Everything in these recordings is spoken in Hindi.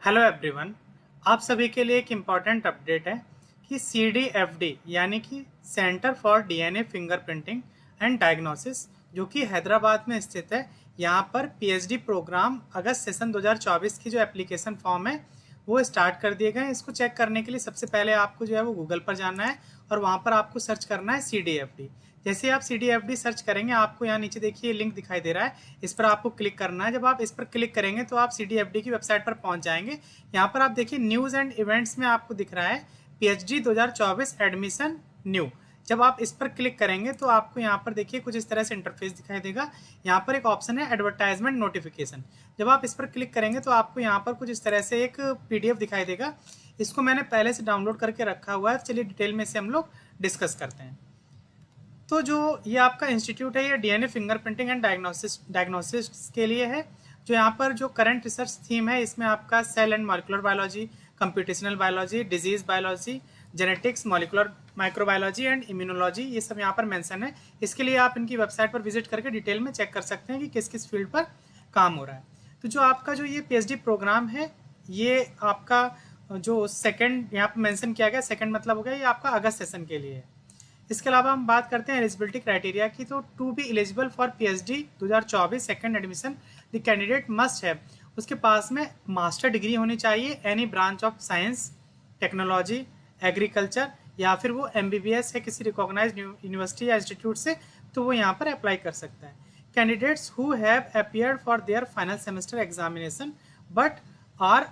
Hello everyone. आप सभी के लिए एक इम्पॉर्टेंट अपडेट है कि CDFD यानी कि centre for DNA fingerprinting and diagnosis जो कि हैदराबाद में स्थित है, यहाँ पर PhD प्रोग्राम अगस्त सेशन 2024 की जो एप्लीकेशन फॉर्म है वो स्टार्ट कर दिए गए हैं। इसको चेक करने के लिए सबसे पहले आपको जो है वो गूगल पर जाना है और वहाँ पर आपको सर्च करना है CDFD। जैसे आप CDFD सर्च करेंगे आपको यहाँ नीचे देखिए लिंक दिखाई दे रहा है, इस पर आपको क्लिक करना है। जब आप इस पर क्लिक करेंगे तो आप CDFD की वेबसाइट पर पहुंच जाएंगे। यहाँ पर आप देखिए न्यूज़ एंड इवेंट्स में आपको दिख रहा है PhD 2024 एडमिशन न्यू। जब आप इस पर क्लिक करेंगे तो आपको यहाँ पर देखिए कुछ इस तरह से इंटरफेस दिखाई देगा। यहाँ पर एक ऑप्शन है एडवर्टाइजमेंट नोटिफिकेशन। जब आप इस पर क्लिक करेंगे तो आपको यहाँ पर कुछ इस तरह से एक PDF दिखाई देगा। इसको मैंने पहले से डाउनलोड करके रखा हुआ है। चलिए डिटेल में से हम लोग डिस्कस करते हैं। तो जो ये आपका इंस्टीट्यूट है ये DNA फिंगरप्रिंटिंग एंड डायग्नोसिस के लिए है। जो यहाँ पर जो करंट रिसर्च थीम है इसमें आपका cell and molecular biology, computational biology, disease biology, genetics, molecular microbiology and immunology, ये सब यहाँ पर मेंशन है। इसके लिए आप इनकी वेबसाइट पर विजिट करके डिटेल में चेक कर सकते हैं कि किस किस फील्ड पर काम हो रहा है। तो जो आपका जो ये PhD प्रोग्राम है ये आपका जो सेकेंड यहाँ पर मेंशन किया गया, सेकेंड मतलब हो गया ये आपका अगस्त सेशन के लिए है। इसके अलावा हम बात करते हैं एलिजिबिलिटी क्राइटेरिया की। तो to be eligible for PhD 2024 second admission the candidate must है, उसके पास में मास्टर डिग्री होनी चाहिए any branch of science, technology, agriculture, या फिर वो MBBS है किसी रिकॉग्नाइज्ड यूनिवर्सिटी या इंस्टीट्यूट से, तो वो यहाँ पर अप्लाई कर सकता है। Candidates who have appeared for their final semester examination but are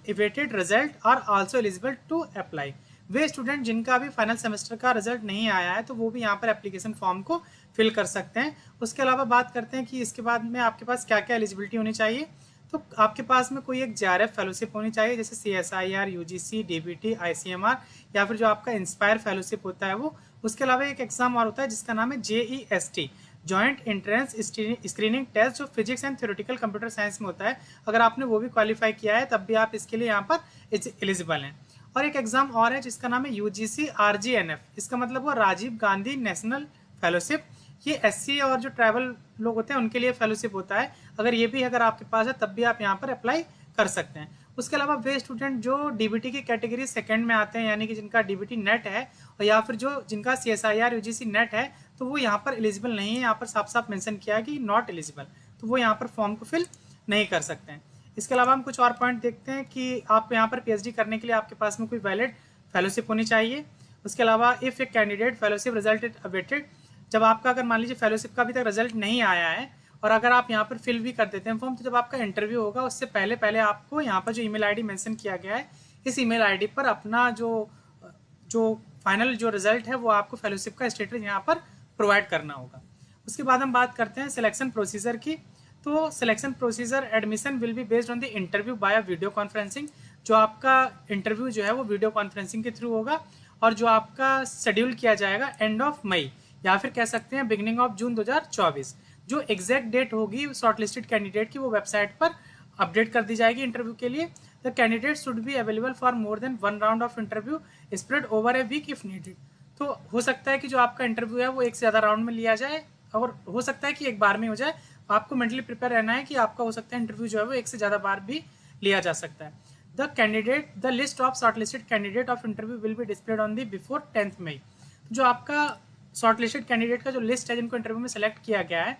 awaited result are also eligible to apply. वे स्टूडेंट जिनका अभी फाइनल सेमेस्टर का रिजल्ट नहीं आया है तो वो भी यहाँ पर एप्लीकेशन फॉर्म को फिल कर सकते हैं। उसके अलावा बात करते हैं कि इसके बाद में आपके पास क्या क्या एलिजिबिलिटी होनी चाहिए। तो आपके पास में कोई एक JRF फेलोशिप होनी चाहिए, जैसे CSIR, UGC, DBT, ICMR, या फिर जो आपका इंस्पायर फेलोशिप होता है वो। उसके अलावा एक एग्जाम और होता है जिसका नाम है JEST, joint entrance screening test, जो physics and theoretical computer science में होता है। अगर आपने वो भी क्वालिफाई किया है तब भी आप इसके लिए यहाँ पर एलिजिबल हैं। और एक एग्जाम और है जिसका नाम है UGC RGNF, इसका मतलब वो राजीव गांधी नेशनल फेलोशिप। ये SC और जो ट्राइबल लोग होते हैं उनके लिए फेलोशिप होता है। अगर ये भी अगर आपके पास है तब भी आप यहाँ पर अप्लाई कर सकते हैं। उसके अलावा वे स्टूडेंट जो DBT की कैटेगरी सेकंड में आते हैं, यानी कि जिनका DBT नेट है, और या फिर जो जिनका CSIR UGC नेट है, तो वो यहाँ पर एलिजिबल नहीं है। यहाँ पर साफ साफ मेंशन किया है कि नॉट एलिजिबल, तो वो यहाँ पर फॉर्म को फिल नहीं कर सकते हैं। इसके अलावा हम कुछ और पॉइंट देखते हैं कि आप यहाँ पर PhD करने के लिए आपके पास में कोई वैलिड फेलोशिप होनी चाहिए। उसके अलावा if a candidate fellowship result awaited, जब आपका अगर मान लीजिए फेलोशिप का अभी तक रिजल्ट नहीं आया है और अगर आप यहाँ पर फिल भी कर देते हैं फॉर्म, तो जब आपका इंटरव्यू होगा उससे पहले पहले आपको यहाँ पर जो ईमेल ID मेंशन किया गया है, इस ईमेल ID पर अपना जो फाइनल जो रिजल्ट है वो आपको फेलोशिप का स्टेटस यहाँ पर प्रोवाइड करना होगा। उसके बाद हम बात करते हैं सिलेक्शन प्रोसीजर की। तो selection procedure admission will be based on the interview by video conferencing. जो आपका इंटरव्यू जो है वो वीडियो कॉन्फ्रेंसिंग के थ्रू होगा और जो आपका शेड्यूल किया जाएगा एंड ऑफ मई या फिर कह सकते हैं बिगिनिंग ऑफ जून 2024। जो एग्जैक्ट डेट होगी शॉर्टलिस्टेड कैंडिडेट की वो वेबसाइट पर अपडेट कर दी जाएगी इंटरव्यू के लिए। The candidate should be available for more than one round of interview spread over a week if needed. तो हो सकता है कि जो आपका इंटरव्यू है वो एक से ज़्यादा राउंड में लिया जाए और हो सकता है कि एक बार में हो जाए। आपको मेंटली प्रिपेयर रहना है कि आपका हो सकता है इंटरव्यू जो है वो एक से ज़्यादा बार भी लिया जा सकता है। The list of shortlisted candidate of interview will be displayed on the before 10th मई। जो आपका शॉर्टलिस्टेड कैंडिडेट का जो लिस्ट है जिनको इंटरव्यू में सेलेक्ट किया गया है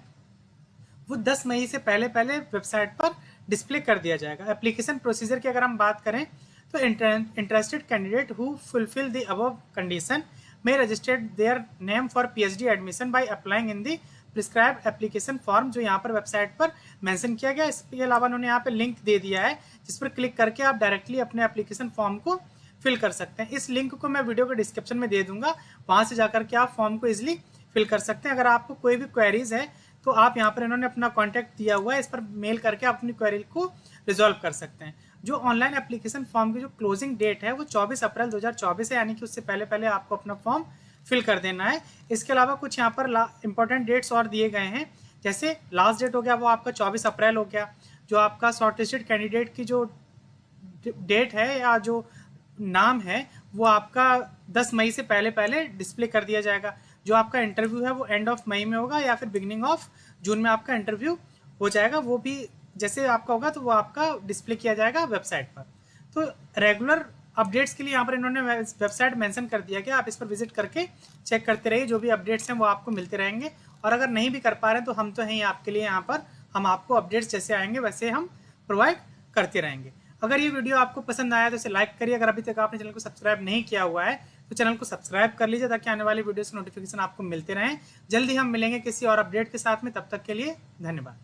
वो 10 मई से पहले पहले वेबसाइट पर डिस्प्ले कर दिया जाएगा। एप्लीकेशन प्रोसीजर की अगर हम बात करें तो interested candidate who fulfil the above condition may register their name for PhD admission by applying in the prescribed application form, जो यहाँ पर वेबसाइट पर मेंशन किया गया। इसके अलावा उन्होंने यहाँ पे लिंक दे दिया है जिस पर क्लिक करके आप डायरेक्टली अपने एप्लीकेशन फॉर्म को फिल कर सकते हैं। इस लिंक को मैं वीडियो के डिस्क्रिप्शन में दे दूंगा, वहाँ से जाकर के आप फॉर्म को इजिली फिल कर सकते हैं। अगर आपको कोई भी क्वेरीज है तो आप यहाँ पर इन्होंने अपना कॉन्टैक्ट दिया हुआ है, इस पर मेल करके आप अपनी क्वेरी को रिजॉल्व कर सकते हैं। जो ऑनलाइन एप्लीकेशन फॉर्म की जो क्लोजिंग डेट है वो 24 अप्रैल 2024 है, यानी कि उससे पहले पहले आपको अपना फॉर्म फिल कर देना है। इसके अलावा कुछ यहाँ पर इंपॉर्टेंट डेट्स और दिए गए हैं, जैसे लास्ट डेट हो गया वो आपका 24 अप्रैल हो गया। जो आपका शॉर्टलिस्टेड कैंडिडेट की जो डेट है या जो नाम है वो आपका 10 मई से पहले पहले डिस्प्ले कर दिया जाएगा। जो आपका इंटरव्यू है वो एंड ऑफ मई में होगा या फिर बिगिनिंग ऑफ जून में आपका इंटरव्यू हो जाएगा। वो भी जैसे आपका होगा तो वो आपका डिस्प्ले किया जाएगा वेबसाइट पर। तो रेगुलर अपडेट्स के लिए यहाँ पर इन्होंने वेबसाइट मेंशन कर दिया कि आप इस पर विजिट करके चेक करते रहिए, जो भी अपडेट्स हैं वो आपको मिलते रहेंगे। और अगर नहीं भी कर पा रहे हैं तो हम तो हैं आपके लिए यहाँ पर, हम आपको अपडेट्स जैसे आएंगे वैसे हम प्रोवाइड करते रहेंगे। अगर ये वीडियो आपको पसंद आया तो इसे लाइक करिए। अगर अभी तक आपने चैनल को सब्सक्राइब नहीं किया हुआ है तो चैनल को सब्सक्राइब कर लीजिए, ताकि आने वाली वीडियोस के नोटिफिकेशन आपको मिलते रहें। जल्दी हम मिलेंगे किसी और अपडेट के साथ में, तब तक के लिए धन्यवाद।